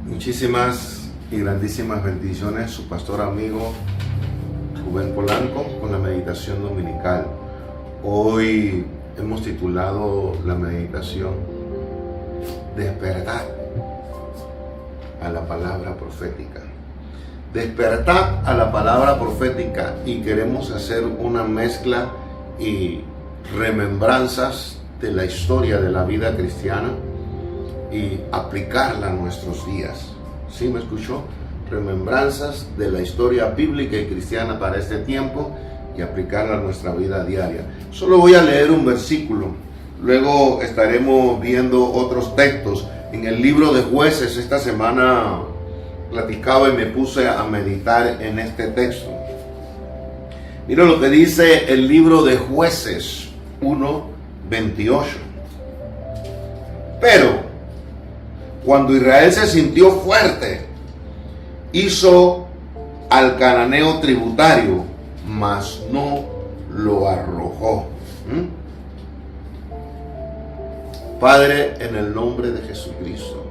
Muchísimas y grandísimas bendiciones, su pastor amigo Rubén Polanco con la meditación dominical. Hoy hemos titulado la meditación Despertar a la palabra profética. Despertar a la palabra profética, y queremos hacer una mezcla y remembranzas de la historia de la vida cristiana y aplicarla a nuestros días. ¿Sí me escuchó? Remembranzas de la historia bíblica y cristiana para este tiempo y aplicarla a nuestra vida diaria. Solo voy a leer un versículo, luego estaremos viendo otros textos. En el libro de Jueces, esta semana platicaba y me puse a meditar en este texto. Mira lo que dice el libro de Jueces 1:28. Pero cuando Israel se sintió fuerte, hizo al cananeo tributario, mas no lo arrojó. Padre, en el nombre de Jesucristo,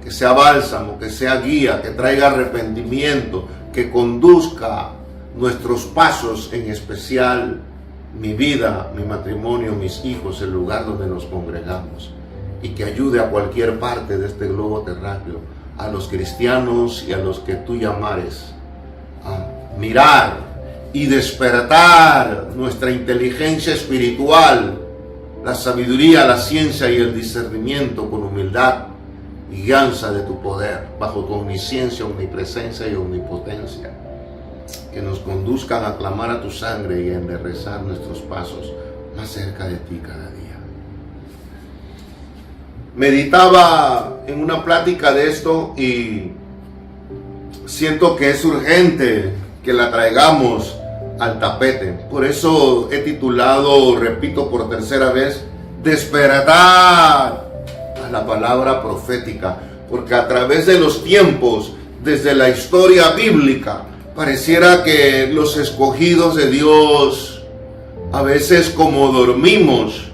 que sea bálsamo, que sea guía, que traiga arrepentimiento, que conduzca nuestros pasos, en especial mi vida, mi matrimonio, mis hijos, el lugar donde nos congregamos, y que ayude a cualquier parte de este globo terráqueo, a los cristianos y a los que tú llamares a mirar y despertar nuestra inteligencia espiritual, la sabiduría, la ciencia y el discernimiento con humildad y guianza de tu poder, bajo tu omnisciencia, omnipresencia y omnipotencia, que nos conduzcan a clamar a tu sangre y a enderezar nuestros pasos más cerca de ti cada día. Meditaba en una plática de esto y siento que es urgente que la traigamos al tapete. Por eso he titulado, repito por tercera vez, Despertar a la palabra profética, porque a través de los tiempos, desde la historia bíblica, pareciera que los escogidos de Dios a veces como dormimos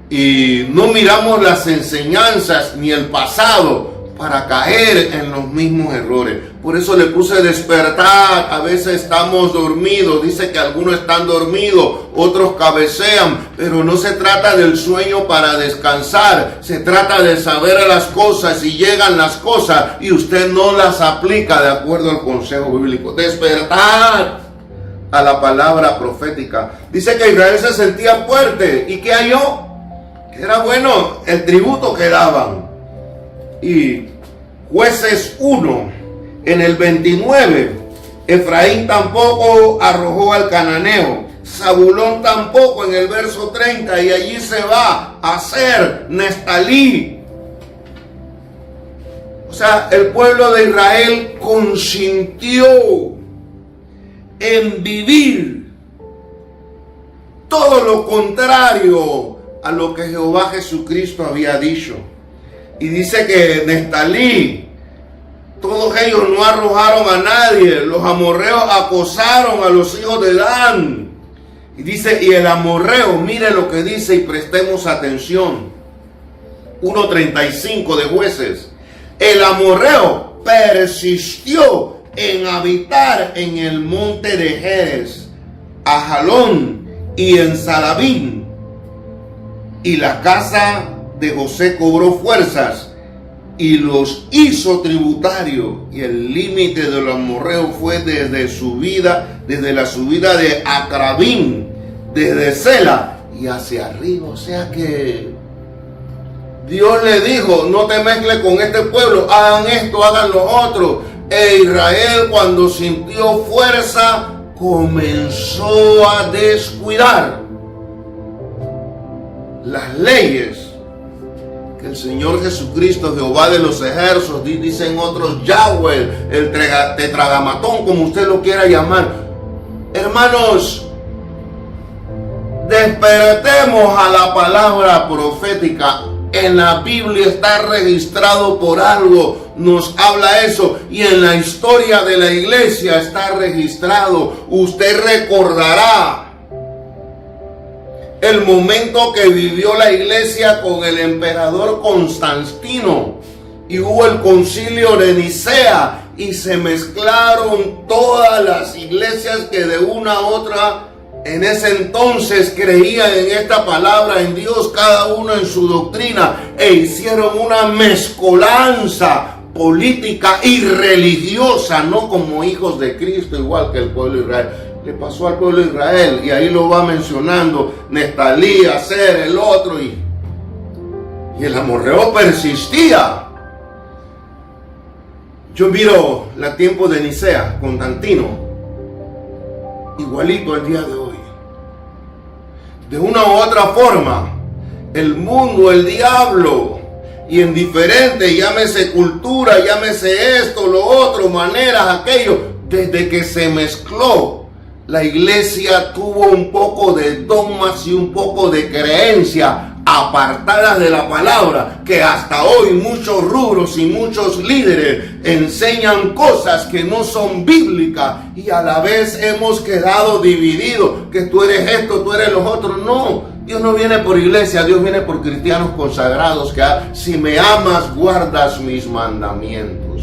y no miramos las enseñanzas ni el pasado para caer en los mismos errores. Por eso le puse despertar. A veces estamos dormidos. Dice que algunos están dormidos, otros cabecean, pero no se trata del sueño para descansar. Se trata de saber las cosas y llegan las cosas y usted no las aplica de acuerdo al consejo bíblico. Despertar a la palabra profética. Dice que Israel se sentía fuerte. ¿Y qué halló? Que era bueno el tributo que daban. Y Jueces 1, en el 29, Efraín tampoco arrojó al cananeo, Zabulón tampoco, en el verso 30, y allí se va a hacer Neftalí. O sea, el pueblo de Israel consintió en vivir todo lo contrario a lo que Jehová Jesucristo había dicho. Y dice que Neftalí, todos ellos no arrojaron a nadie. Los amorreos acosaron a los hijos de Dan. Y dice, y el amorreo, mire lo que dice y prestemos atención. 1:35 de Jueces. El amorreo persistió en habitar en el monte de Jerez, Ajalón y en Salabín. Y la casa de José cobró fuerzas y los hizo tributarios, y el límite de los amorreos fue desde la subida de Acrabín, desde Sela y hacia arriba. O sea que Dios le dijo, no te mezcles con este pueblo, hagan esto, hagan lo otro. E Israel, cuando sintió fuerza, comenzó a descuidar las leyes que el Señor Jesucristo, Jehová de los ejércitos, dicen otros Yahweh, el tetragamatón, como usted lo quiera llamar. Hermanos, despertemos a la palabra profética. En la Biblia está registrado por algo, nos habla eso, y en la historia de la iglesia está registrado. Usted recordará el momento que vivió la iglesia con el emperador Constantino, y hubo el concilio de Nicea y se mezclaron todas las iglesias que de una u otra en ese entonces creían en esta palabra, en Dios, cada uno en su doctrina, e hicieron una mezcolanza política y religiosa, no como hijos de Cristo, igual que el pueblo de Israel. Le pasó al pueblo de Israel, y ahí lo va mencionando Neftalí, Aser, el otro, y el amorreo persistía. Yo miro el tiempo de Nicea, Constantino, igualito al día de hoy. De una u otra forma, el mundo, el diablo, y en diferentes, llámese cultura, llámese esto, lo otro, maneras, aquello, desde que se mezcló, la iglesia tuvo un poco de dogmas y un poco de creencia apartadas de la palabra, que hasta hoy muchos rubros y muchos líderes enseñan cosas que no son bíblicas, y a la vez hemos quedado divididos, que tú eres esto, tú eres los otros. No, Dios no viene por iglesia, Dios viene por cristianos consagrados que si me amas, guardas mis mandamientos.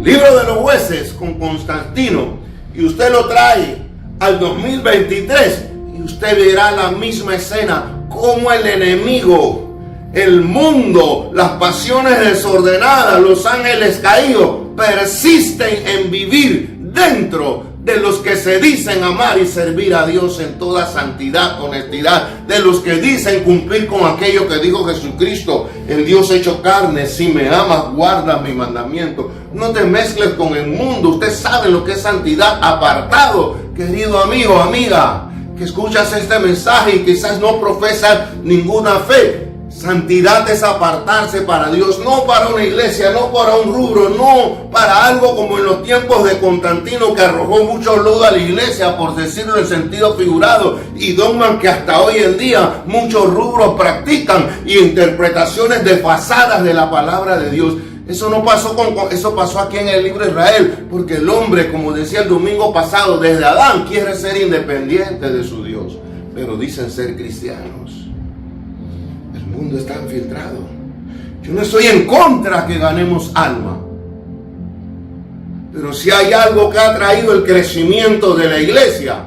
Libro de los Jueces con Constantino, y usted lo trae al 2023 y usted verá la misma escena, como el enemigo, el mundo, las pasiones desordenadas, los ángeles caídos persisten en vivir dentro de los que se dicen amar y servir a Dios en toda santidad, honestidad, de los que dicen cumplir con aquello que dijo Jesucristo, el Dios hecho carne. Si me amas, guarda mi mandamiento. No te mezcles con el mundo. Usted sabe lo que es santidad. Apartado, querido amigo, amiga, que escuchas este mensaje y quizás no profesas ninguna fe. Santidad es apartarse para Dios, no para una iglesia, no para un rubro, no para algo como en los tiempos de Constantino, que arrojó mucho lodo a la iglesia, por decirlo en sentido figurado, y dogmas que hasta hoy en día muchos rubros practican, y interpretaciones desfasadas de la palabra de Dios. Eso no pasó eso pasó aquí en el libro de Israel, porque el hombre, como decía el domingo pasado, desde Adán quiere ser independiente de su Dios, pero dicen ser cristianos. El mundo está infiltrado. Yo no estoy en contra que ganemos alma, pero si hay algo que ha traído el crecimiento de la iglesia,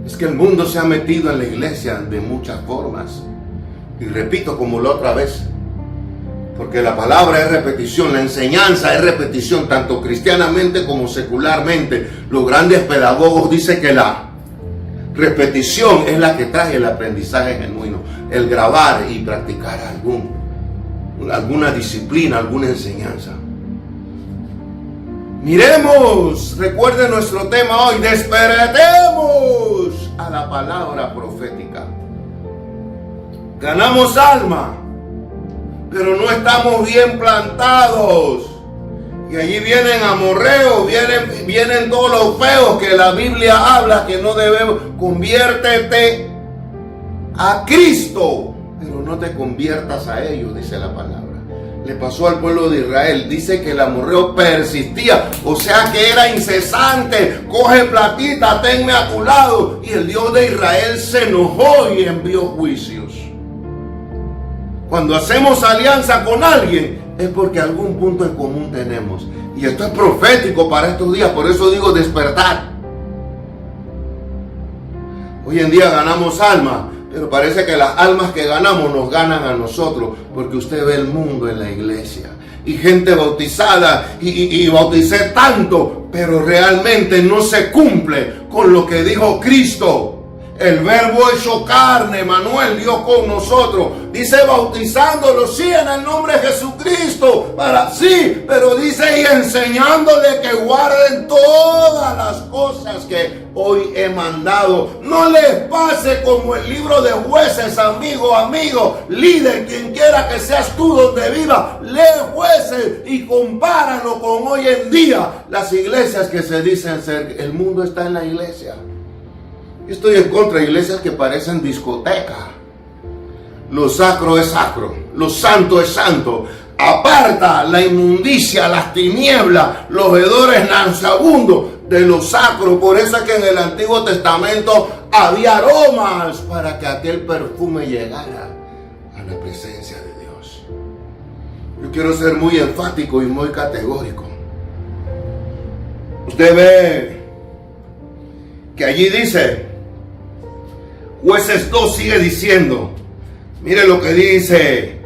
es que el mundo se ha metido en la iglesia de muchas formas. Y repito como la otra vez, porque la palabra es repetición, la enseñanza es repetición, tanto cristianamente como secularmente. Los grandes pedagogos dicen que la repetición es la que trae el aprendizaje genuino, el grabar y practicar alguna disciplina, alguna enseñanza. Miremos, recuerden nuestro tema hoy, despertemos a la palabra profética. Ganamos alma, pero no estamos bien plantados. Y allí vienen amorreos, vienen todos los feos que la Biblia habla que no debemos. Conviértete a Cristo, pero no te conviertas a ellos, dice la palabra. Le pasó al pueblo de Israel, dice que el amorreo persistía, o sea que era incesante. Coge platita, tenme a tu lado. Y el Dios de Israel se enojó y envió juicios. Cuando hacemos alianza con alguien, es porque algún punto en común tenemos. Y esto es profético para estos días, por eso digo despertar. Hoy en día ganamos almas, pero parece que las almas que ganamos nos ganan a nosotros, porque usted ve el mundo en la iglesia. Y gente bautizada, y bauticé tanto, pero realmente no se cumple con lo que dijo Cristo. El verbo hecho carne, Manuel, Dios con nosotros. Dice bautizándolos, sí, en el nombre de Jesucristo. Sí, pero dice y enseñándole que guarden todas las cosas que hoy he mandado. No les pase como el libro de Jueces, amigo, líder, quien quiera que seas tú donde viva. Lee Jueces y compáralo con hoy en día. Las iglesias que se dicen ser, el mundo está en la iglesia. Estoy en contra de iglesias que parecen discoteca. Lo sacro es sacro, lo santo es santo. Aparta la inmundicia, las tinieblas, los hedores nauseabundos de lo sacro. Por eso es que en el Antiguo Testamento había aromas para que aquel perfume llegara a la presencia de Dios. Yo quiero ser muy enfático y muy categórico. Usted ve que allí dice, Jueces 2 sigue diciendo, mire lo que dice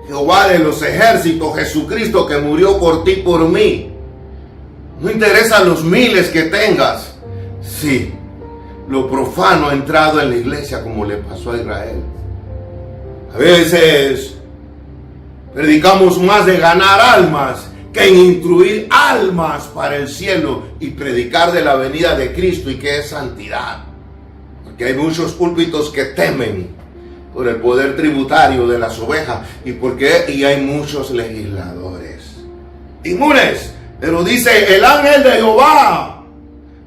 Jehová de los ejércitos, Jesucristo que murió por ti, por mí. No interesa los miles que tengas. Sí, lo profano ha entrado en la iglesia como le pasó a Israel. A veces predicamos más de ganar almas que en instruir almas para el cielo y predicar de la venida de Cristo y que es santidad. Porque hay muchos púlpitos que temen por el poder tributario de las ovejas y hay muchos legisladores inmunes. Pero dice el ángel de Jehová,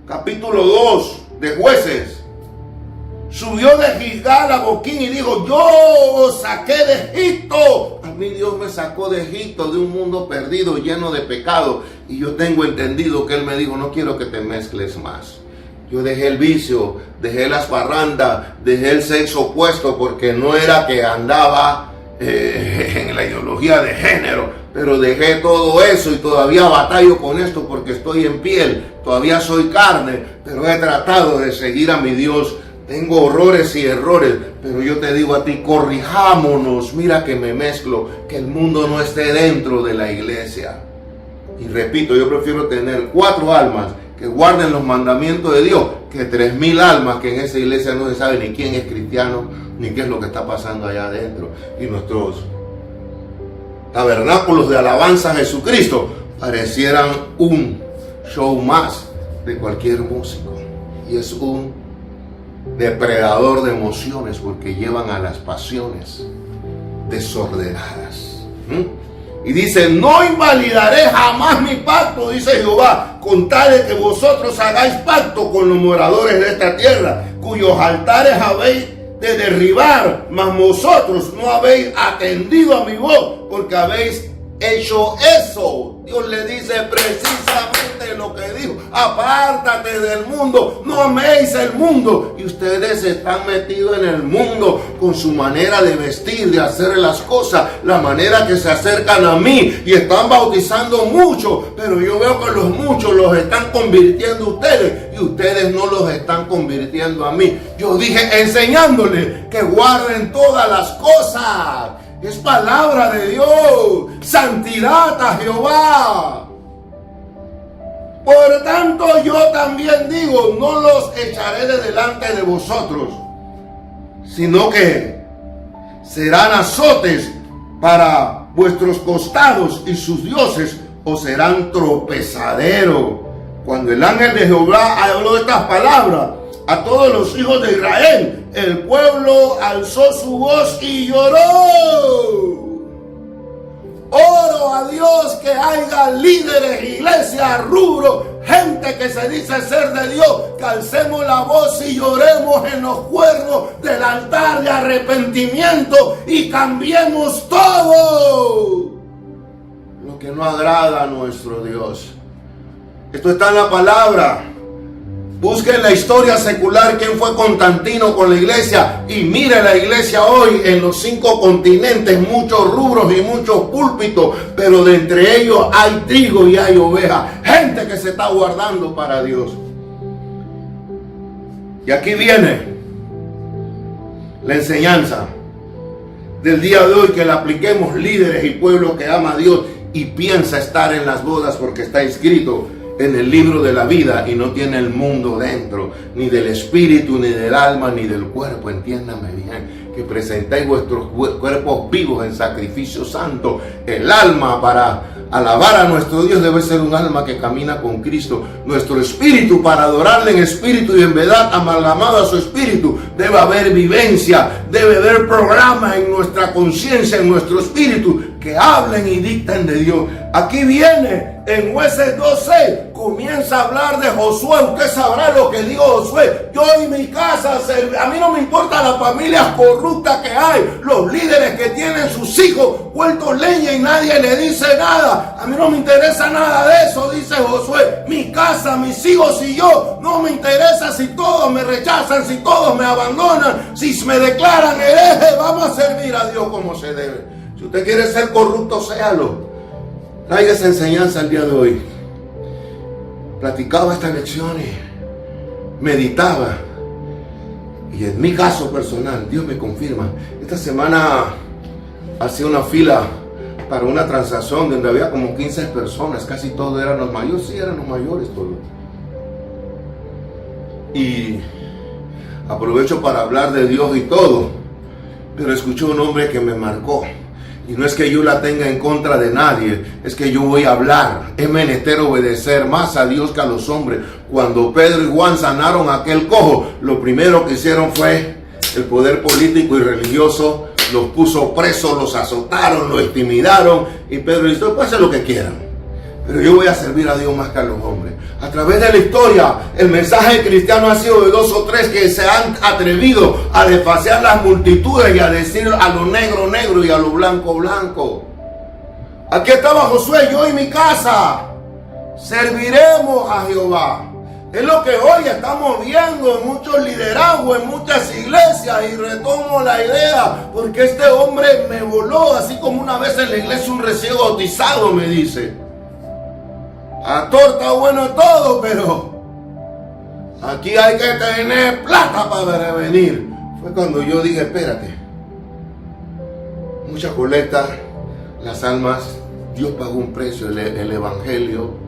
capítulo 2 de Jueces, subió de Gilgal a Boquín y dijo, yo os saqué de Egipto. A mí Dios me sacó de Egipto, de un mundo perdido, lleno de pecado. Y yo tengo entendido que Él me dijo, no quiero que te mezcles más. Yo dejé el vicio, dejé las parrandas, dejé el sexo opuesto, porque no era que andaba en la ideología de género. Pero dejé todo eso y todavía batallo con esto porque estoy en piel. Todavía soy carne, pero he tratado de seguir a mi Dios. Tengo horrores y errores, pero yo te digo a ti, corrijámonos. Mira que me mezclo, que el mundo no esté dentro de la iglesia. Y repito, yo prefiero tener 4 almas que guarden los mandamientos de Dios que 3,000 almas que en esa iglesia no se sabe ni quién es cristiano, ni qué es lo que está pasando allá adentro. Y nuestros tabernáculos de alabanza a Jesucristo parecieran un show más de cualquier músico. Y es un depredador de emociones porque llevan a las pasiones desordenadas. Y dice, no invalidaré jamás mi pacto, dice Jehová, con tal de que vosotros hagáis pacto con los moradores de esta tierra, cuyos altares habéis de derribar, mas vosotros no habéis atendido a mi voz, porque habéis hecho eso. Dios le dice precisamente lo que dijo, apártate del mundo, no améis el mundo. Y ustedes están metidos en el mundo con su manera de vestir, de hacer las cosas, la manera que se acercan a mí, y están bautizando mucho, pero yo veo que los muchos los están convirtiendo ustedes y ustedes no los están convirtiendo a mí. Yo dije enseñándoles que guarden todas las cosas. Es palabra de Dios. Santidad a Jehová. Por tanto yo también digo, no los echaré de delante de vosotros, sino que serán azotes para vuestros costados, y sus dioses os serán tropezadero. Cuando el ángel de Jehová habló estas palabras a todos los hijos de Israel, el pueblo alzó su voz y lloró. Oro a Dios que haya líderes, iglesias, rubros, gente que se dice ser de Dios, que alcemos la voz y lloremos en los cuernos del altar de arrepentimiento y cambiemos todo lo que no agrada a nuestro Dios. Esto está en la palabra. Busquen la historia secular, quién fue Constantino con la iglesia, y mire la iglesia hoy en los 5 continentes, muchos rubros y muchos púlpitos, pero de entre ellos hay trigo y hay ovejas, gente que se está guardando para Dios. Y aquí viene la enseñanza del día de hoy, que la apliquemos líderes y pueblo que ama a Dios y piensa estar en las bodas porque está inscrito en el libro de la vida y no tiene el mundo dentro, ni del espíritu, ni del alma, ni del cuerpo. Entiéndame bien, que presentéis vuestros cuerpos vivos en sacrificio santo. El alma para alabar a nuestro Dios debe ser un alma que camina con Cristo. Nuestro espíritu para adorarle en espíritu y en verdad, amalgamado a su espíritu. Debe haber vivencia, debe haber programa en nuestra conciencia, en nuestro espíritu, que hablen y dicten de Dios. Aquí viene en Jueces 2:6 comienza a hablar de Josué. Usted sabrá lo que dijo Josué: yo y mi casa, a mí no me importa las familias corruptas que hay, los líderes que tienen sus hijos vueltos leña y nadie le dice nada. A mí no me interesa nada de eso, dice Josué. Mi casa, mis hijos y yo, no me interesa si todos me rechazan, si todos me abandonan, si me declaran hereje. Vamos a servir a Dios como se debe. Si usted quiere ser corrupto, séalo. Traiga esa enseñanza el día de hoy. Platicaba estas lecciones, meditaba, y en mi caso personal, Dios me confirma. Esta semana hacía una fila para una transacción donde había como 15 personas, casi todos eran los mayores. Sí, eran los mayores todos. Y aprovecho para hablar de Dios y todo, pero escuché un hombre que me marcó. Y no es que yo la tenga en contra de nadie, es que yo voy a hablar. Es menester obedecer más a Dios que a los hombres. Cuando Pedro y Juan sanaron a aquel cojo, lo primero que hicieron fue el poder político y religioso. Los puso presos, los azotaron, los intimidaron. Y Pedro dice: pues hacer lo que quieran, pero yo voy a servir a Dios más que a los hombres. A través de la historia, el mensaje cristiano ha sido de 2 o 3 que se han atrevido a desfaciar las multitudes y a decir a lo negro, negro, y a lo blanco, blanco. Aquí estaba Josué: yo y mi casa serviremos a Jehová. Es lo que hoy estamos viendo en muchos liderazgos, en muchas iglesias, y retomo la idea porque este hombre me voló, así como una vez en la iglesia un recién bautizado me dice: actor está bueno todo, pero aquí hay que tener plata para venir. Fue cuando yo dije: espérate, mucha colecta, las almas, Dios pagó un precio. El evangelio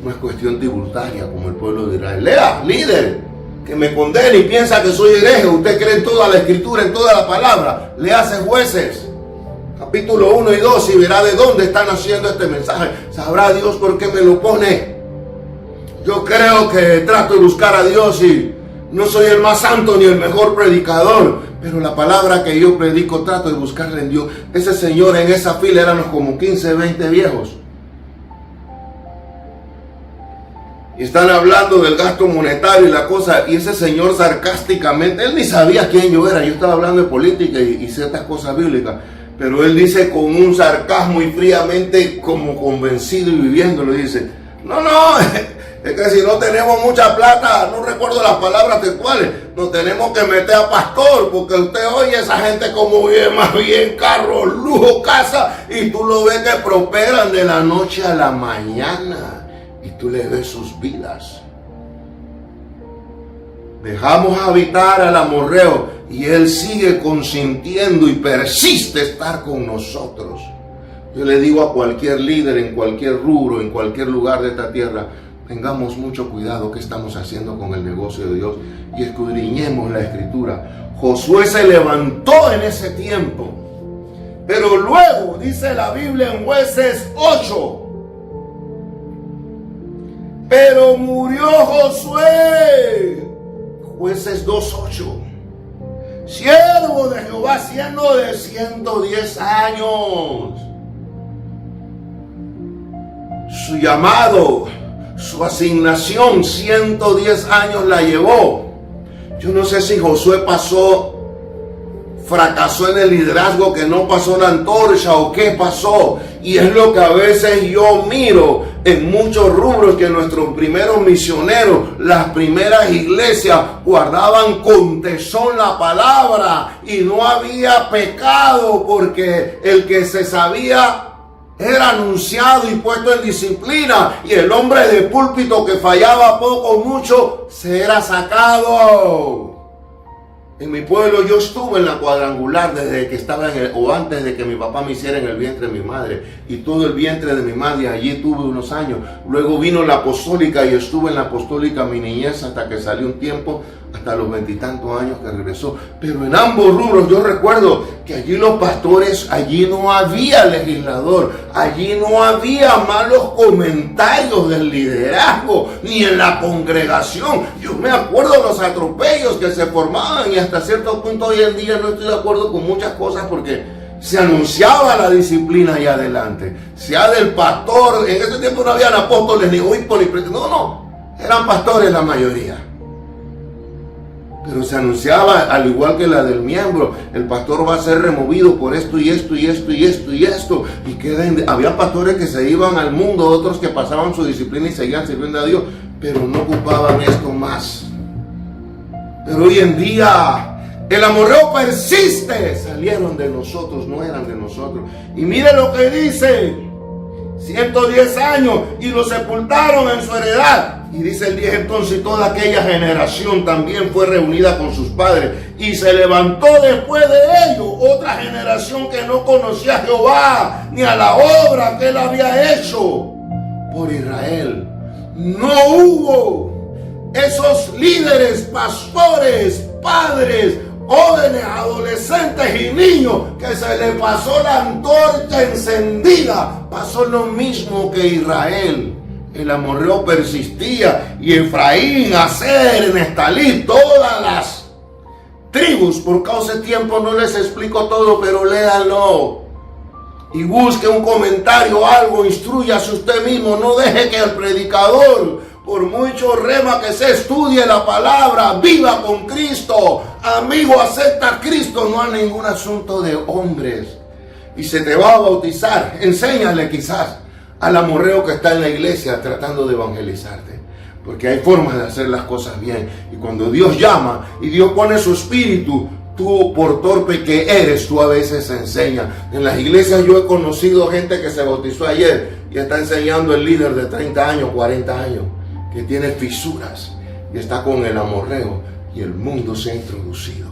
no es cuestión tributaria como el pueblo de Israel. Lea, líder, que me condene y piensa que soy hereje. Usted cree en toda la escritura, en toda la palabra. Léase Jueces capítulo 1 y 2 y verá de dónde están haciendo este mensaje. Sabrá Dios por qué me lo pone. Yo creo que trato de buscar a Dios y no soy el más santo ni el mejor predicador, pero la palabra que yo predico trato de buscarla en Dios. Ese señor en esa fila éramos como 15, 20 viejos. Y están hablando del gasto monetario y la cosa, y ese señor sarcásticamente, él ni sabía quién yo era. Yo estaba hablando de política y ciertas cosas bíblicas. Pero él dice con un sarcasmo y fríamente, como convencido y viviéndolo, dice: no, es que si no tenemos mucha plata, no recuerdo las palabras textuales, nos tenemos que meter a pastor, porque usted oye esa gente como vive, más bien carro, lujo, casa, y tú lo ves que prosperan de la noche a la mañana, y tú le ves sus vidas. Dejamos habitar al amorreo y él sigue consintiendo y persiste estar con nosotros. Yo le digo a cualquier líder en cualquier rubro, en cualquier lugar de esta tierra: tengamos mucho cuidado qué estamos haciendo con el negocio de Dios y escudriñemos la escritura. Josué se levantó en ese tiempo, pero luego dice la Biblia en Jueces 8: pero murió Josué. Jueces 2:8. Siervo de Jehová, siendo de 110 años. Su llamado, su asignación, 110 años la llevó. Yo no sé si Josué fracasó en el liderazgo, que no pasó la antorcha, o qué pasó. Y es lo que a veces yo miro en muchos rubros, que nuestros primeros misioneros, las primeras iglesias, guardaban con tesón la palabra y no había pecado, porque el que se sabía era anunciado y puesto en disciplina, y el hombre de púlpito que fallaba poco o mucho se era sacado. En mi pueblo yo estuve en la cuadrangular desde que estaba o antes de que mi papá me hiciera en el vientre de mi madre, y todo el vientre de mi madre allí tuve unos años. Luego vino la apostólica y estuve en la apostólica mi niñez hasta que salió un tiempo, hasta los 20 y tantos años que regresó. Pero en ambos rubros yo recuerdo que allí los pastores, allí no había legislador, allí no había malos comentarios del liderazgo, ni en la congregación. Yo me acuerdo de los atropellos que se formaban, y hasta cierto punto hoy en día no estoy de acuerdo con muchas cosas, porque se anunciaba la disciplina allá adelante. Sea del pastor, en ese tiempo no habían apóstoles ni obispos ni presbíteros, no, eran pastores la mayoría. Pero se anunciaba, al igual que la del miembro, el pastor va a ser removido por esto y esto y esto y esto y esto. Y había pastores que se iban al mundo, otros que pasaban su disciplina y seguían sirviendo a Dios, pero no ocupaban esto más. Pero hoy en día el amorreo persiste. Salieron de nosotros, no eran de nosotros. Y mire lo que dice: 110 años y lo sepultaron en su heredad. Y dice el 10: entonces toda aquella generación también fue reunida con sus padres, y se levantó después de ellos otra generación que no conocía a Jehová ni a la obra que él había hecho por Israel. No hubo esos líderes, pastores, padres, jóvenes, adolescentes y niños que se le pasó la antorcha encendida. Pasó lo mismo que Israel. El amorreo persistía, y Efraín, Aser, Neftalí, todas las tribus. Por causa de tiempo no les explico todo, pero léanlo y busque un comentario, algo, instrúyase usted mismo. No deje que el predicador, por mucho rema que se estudie la palabra, viva con Cristo. Amigo, acepta a Cristo, no hay ningún asunto de hombres. Y se te va a bautizar, enséñale quizás al amorreo que está en la iglesia tratando de evangelizarte. Porque hay formas de hacer las cosas bien. Y cuando Dios llama y Dios pone su espíritu, tú, por torpe que eres, tú a veces enseñas. En las iglesias yo he conocido gente que se bautizó ayer y está enseñando el líder de 30 años, 40 años, que tiene fisuras y está con el amorreo, y el mundo se ha introducido.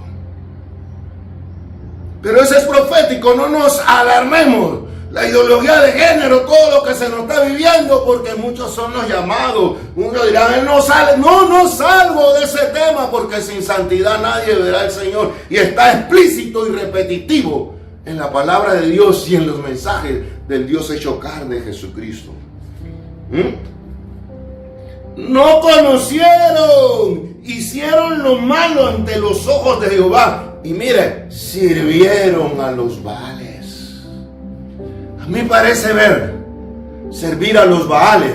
Pero eso es profético, no nos alarmemos. La ideología de género, todo lo que se nos está viviendo, porque muchos son los llamados. Muchos dirán: él no sale. No salgo de ese tema, porque sin santidad nadie verá al Señor. Y está explícito y repetitivo en la palabra de Dios y en los mensajes del Dios hecho carne, Jesucristo. No conocieron, hicieron lo malo ante los ojos de Jehová. Y mire, sirvieron a los Baales. A mí parece ver servir a los Baales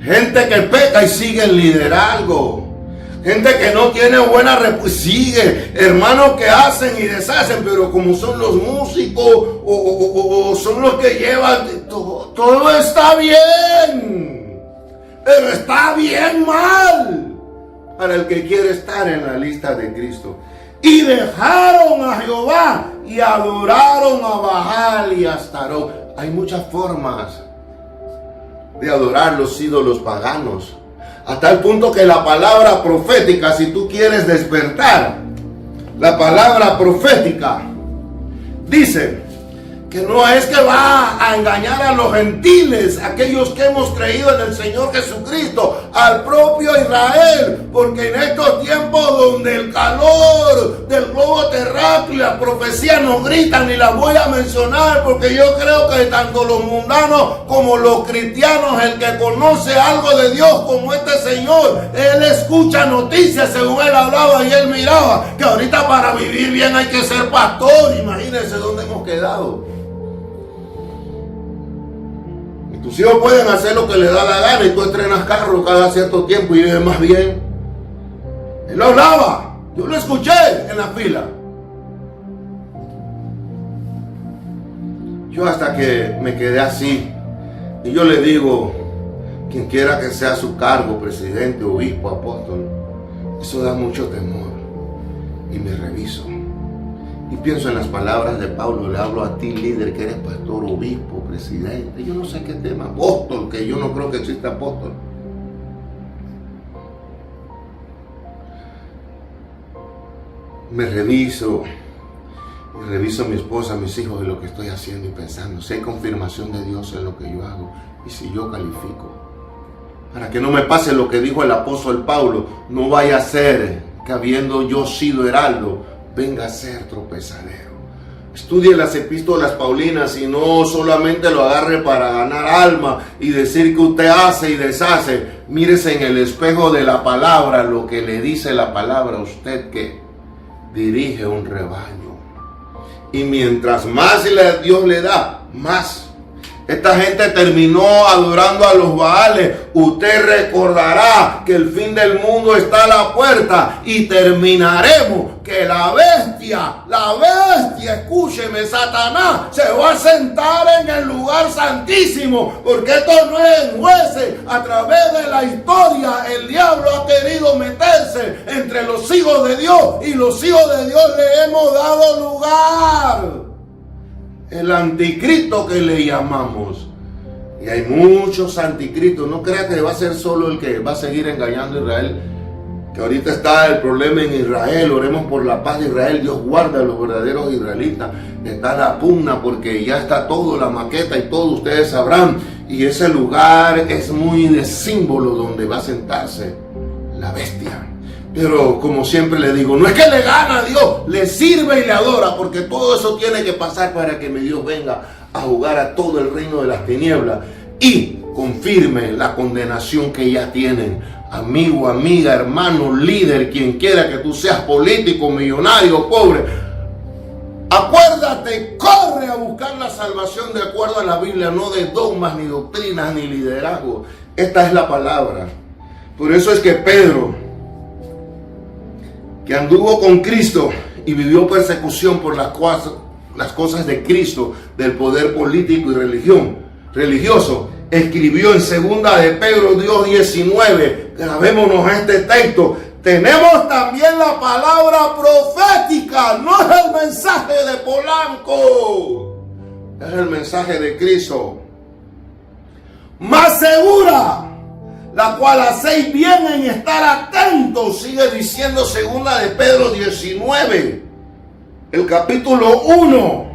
gente que peca y sigue el liderazgo, gente que no tiene buena sigue hermanos que hacen y deshacen, pero como son los músicos o son los que llevan, todo está bien, pero está bien mal para el que quiere estar en la lista de Cristo. Y dejaron a Jehová y adoraron a Baal y a Astarot. Hay muchas formas de adorar los ídolos paganos, hasta el punto que la palabra profética, si tú quieres despertar, la palabra profética dice que no es que va a engañar a los gentiles, aquellos que hemos creído en el Señor Jesucristo, al propio Israel, porque en estos tiempos donde el calor del globo terráqueo y las profecías nos gritan, y las voy a mencionar porque yo creo que tanto los mundanos como los cristianos, el que conoce algo de Dios como este señor, él escucha noticias según él hablaba y él miraba, que ahorita para vivir bien hay que ser pastor. Imagínense dónde hemos quedado. Tus hijos pueden hacer lo que les da la gana y tú estrenas carro cada cierto tiempo y vives más bien. Él lo hablaba, yo lo escuché en la fila. Yo hasta que me quedé así, y yo le digo: quien quiera que sea su cargo, presidente, obispo, apóstol, eso da mucho temor. Y me reviso y pienso en las palabras de Pablo. Le hablo a ti, líder, que eres pastor, obispo, presidente, yo no sé qué tema, apóstol, que yo no creo que exista apóstol. Me reviso a mi esposa, a mis hijos, de lo que estoy haciendo y pensando si hay confirmación de Dios en lo que yo hago y si yo califico, para que no me pase lo que dijo el apóstol Pablo: no vaya a ser que habiendo yo sido heraldo venga a ser tropezadero. Estudie las epístolas paulinas y no solamente lo agarre para ganar alma y decir que usted hace y deshace. Mírese en el espejo de la palabra, lo que le dice la palabra a usted, que dirige un rebaño Y mientras más Dios le da, más. Esta gente terminó adorando a los Baales. Usted recordará que el fin del mundo está a la puerta y terminaremos que la bestia, escúcheme, Satanás, se va a sentar en el lugar santísimo, porque esto no es en Jueces. A través de la historia, el diablo ha querido meterse entre los hijos de Dios, y los hijos de Dios le hemos dado lugar. El anticristo que le llamamos. Y hay muchos anticristos. No crea que va a ser solo el que va a seguir engañando a Israel. Que ahorita está el problema en Israel. Oremos por la paz de Israel. Dios guarda a los verdaderos israelitas. Está la pugna porque ya está todo, la maqueta y todo, ustedes sabrán. Y ese lugar es muy de símbolo donde va a sentarse la bestia. Pero como siempre le digo, no es que le gana a Dios, le sirve y le adora, porque todo eso tiene que pasar para que mi Dios venga a jugar a todo el reino de las tinieblas y confirme la condenación que ya tienen. Amigo, amiga, hermano, líder, quien quiera que tú seas, político, millonario, pobre, acuérdate, corre a buscar la salvación de acuerdo a la Biblia, no de dogmas, ni doctrinas, ni liderazgo. Esta es la palabra. Por eso es que Pedro, que anduvo con Cristo y vivió persecución por las cosas de Cristo, del poder político y religioso, escribió en 2 de Pedro 2:19, grabémonos este texto: tenemos también la palabra profética, no es el mensaje de Polanco, es el mensaje de Cristo, más segura, la cual hacéis bien en estar atentos. Sigue diciendo 2 de Pedro 19, el capítulo 1.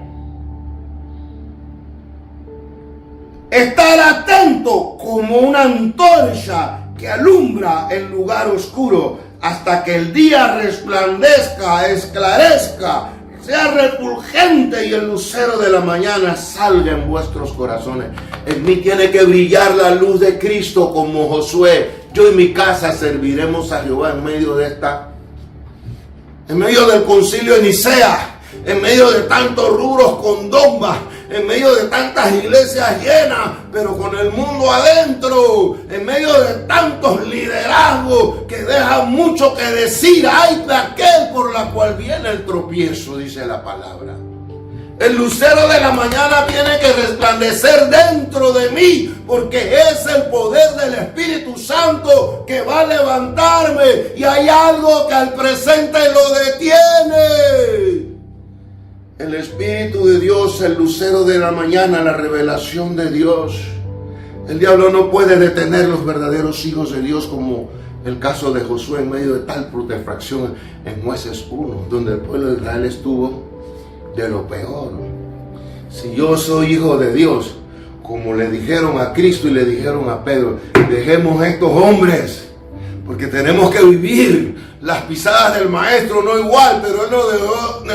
Estar atento como una antorcha que alumbra el lugar oscuro hasta que el día resplandezca, esclarezca, sea refulgente y el lucero de la mañana salga en vuestros corazones. En mí tiene que brillar la luz de Cristo como Josué. Yo y mi casa serviremos a Jehová en medio del concilio de Nicea, en medio de tantos rubros con dogmas, en medio de tantas iglesias llenas, pero con el mundo adentro, en medio de tantos liderazgos que dejan mucho que decir. Hay de aquel por la cual viene el tropiezo, dice la palabra. El lucero de la mañana tiene que resplandecer dentro de mí, porque es el poder del Espíritu Santo que va a levantarme, y hay algo que al presente lo detiene. El Espíritu de Dios, el lucero de la mañana, la revelación de Dios. El diablo no puede detener los verdaderos hijos de Dios, como el caso de Josué en medio de tal putrefacción en Jueces 1, donde el pueblo de Israel estuvo de lo peor. Si yo soy hijo de Dios, como le dijeron a Cristo y le dijeron a Pedro, dejemos estos hombres, porque tenemos que vivir las pisadas del maestro, no igual, pero él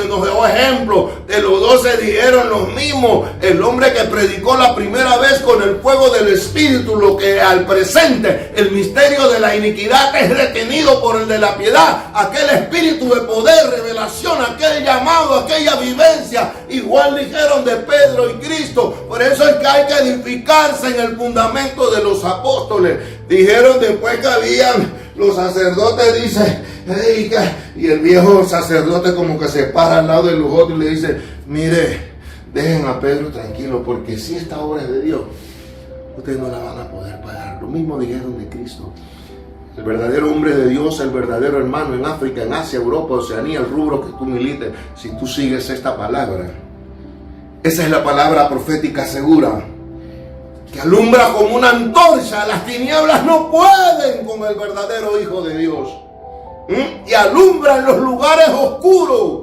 nos dejó ejemplo. De los 12 dijeron los mismos. El hombre que predicó la primera vez con el fuego del Espíritu, lo que al presente el misterio de la iniquidad es retenido por el de la piedad. Aquel espíritu de poder, revelación, aquel llamado, aquella vivencia, igual dijeron de Pedro y Cristo. Por eso es que hay que edificarse en el fundamento de los apóstoles. Dijeron después que habían los sacerdotes, dice, hey, y el viejo sacerdote como que se para al lado de los otros y le dice, mire, dejen a Pedro tranquilo, porque si esta obra es de Dios, ustedes no la van a poder pagar. Lo mismo dijeron de Cristo. El verdadero hombre de Dios, el verdadero hermano en África, en Asia, Europa, Oceanía, el rubro que tú milites, si tú sigues esta palabra, esa es la palabra profética segura, que alumbra como una antorcha. Las tinieblas no pueden con el verdadero Hijo de Dios. Y alumbra en los lugares oscuros.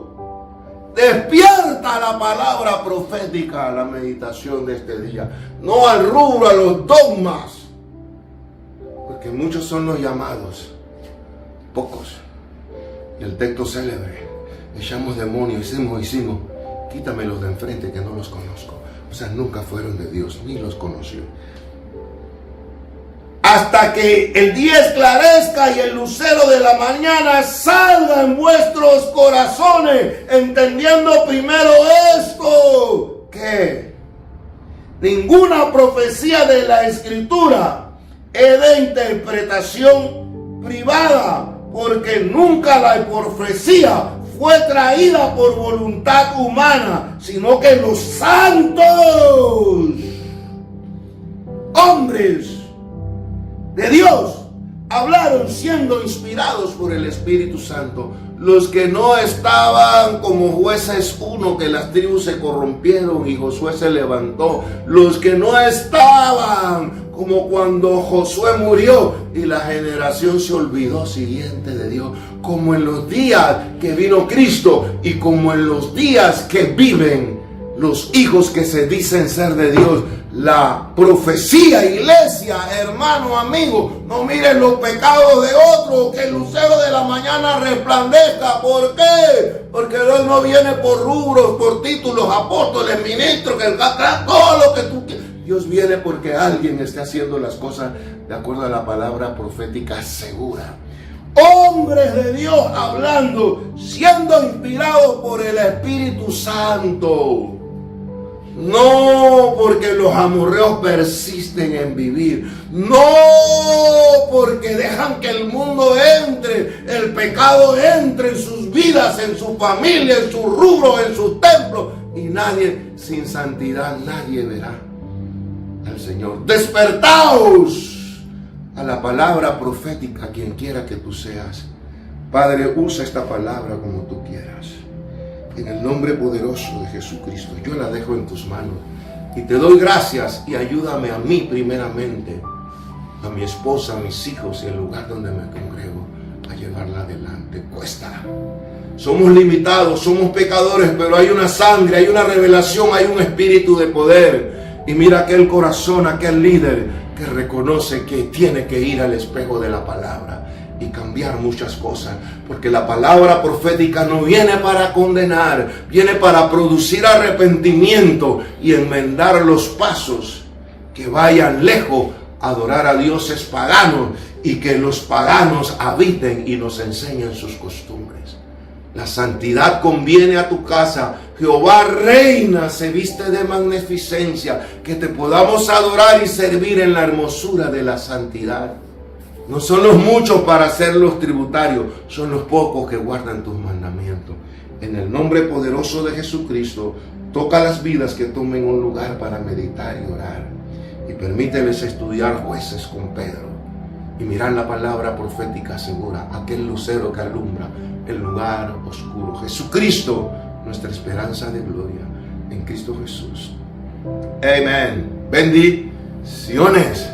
Despierta la palabra profética a la meditación de este día, no al rubro, a los dogmas, porque muchos son los llamados, pocos. Y el texto célebre, echamos demonios, hicimos, quítamelos de enfrente que no los conozco. O sea, nunca fueron de Dios, ni los conoció. hasta que el día esclarezca y el lucero de la mañana salga en vuestros corazones, entendiendo primero esto, que ninguna profecía de la Escritura es de interpretación privada, porque nunca la profecía fue traída por voluntad humana, sino que los santos hombres de Dios hablaron siendo inspirados por el Espíritu Santo. Los que no estaban como Jueces 1, que las tribus se corrompieron y Josué se levantó. Los que no estaban como cuando Josué murió y la generación se olvidó siguiente de Dios. Como en los días que vino Cristo y como en los días que viven los hijos que se dicen ser de Dios. La profecía, iglesia, hermano, amigo, no miren los pecados de otro, que el lucero de la mañana resplandezca. ¿Por qué? Porque Dios no viene por rubros, por títulos, apóstoles, ministros, que todo lo que tú quieras. Dios viene porque alguien esté haciendo las cosas de acuerdo a la palabra profética segura. Hombres de Dios hablando, siendo inspirados por el Espíritu Santo. No porque los amorreos persisten en vivir. No porque dejan que el mundo entre, el pecado entre en sus vidas, en su familia, en sus rubros, en sus templos. Y nadie, sin santidad, nadie verá al Señor. Despertaos a la palabra profética, quien quiera que tú seas. Padre, usa esta palabra como tú quieras. En el nombre poderoso de Jesucristo, yo la dejo en tus manos. Y te doy gracias y ayúdame a mí primeramente, a mi esposa, a mis hijos y el lugar donde me congrego, a llevarla adelante. Cuesta. Somos limitados, somos pecadores, pero hay una sangre, hay una revelación, hay un espíritu de poder. Y mira aquel corazón, aquel líder que reconoce que tiene que ir al espejo de la palabra y cambiar muchas cosas, porque la palabra profética no viene para condenar, viene para producir arrepentimiento y enmendar los pasos que vayan lejos a adorar a dioses paganos y que los paganos habiten y nos enseñen sus costumbres. La santidad conviene a tu casa. Jehová reina, se viste de magnificencia, que te podamos adorar y servir en la hermosura de la santidad. No son los muchos para ser los tributarios, son los pocos que guardan tus mandamientos. En el nombre poderoso de Jesucristo, toca las vidas que tomen un lugar para meditar y orar. Y permíteles estudiar Jueces con Pedro y mirar la palabra profética segura, aquel lucero que alumbra el lugar oscuro. Jesucristo, nuestra esperanza de gloria, en Cristo Jesús. Amén. Bendiciones.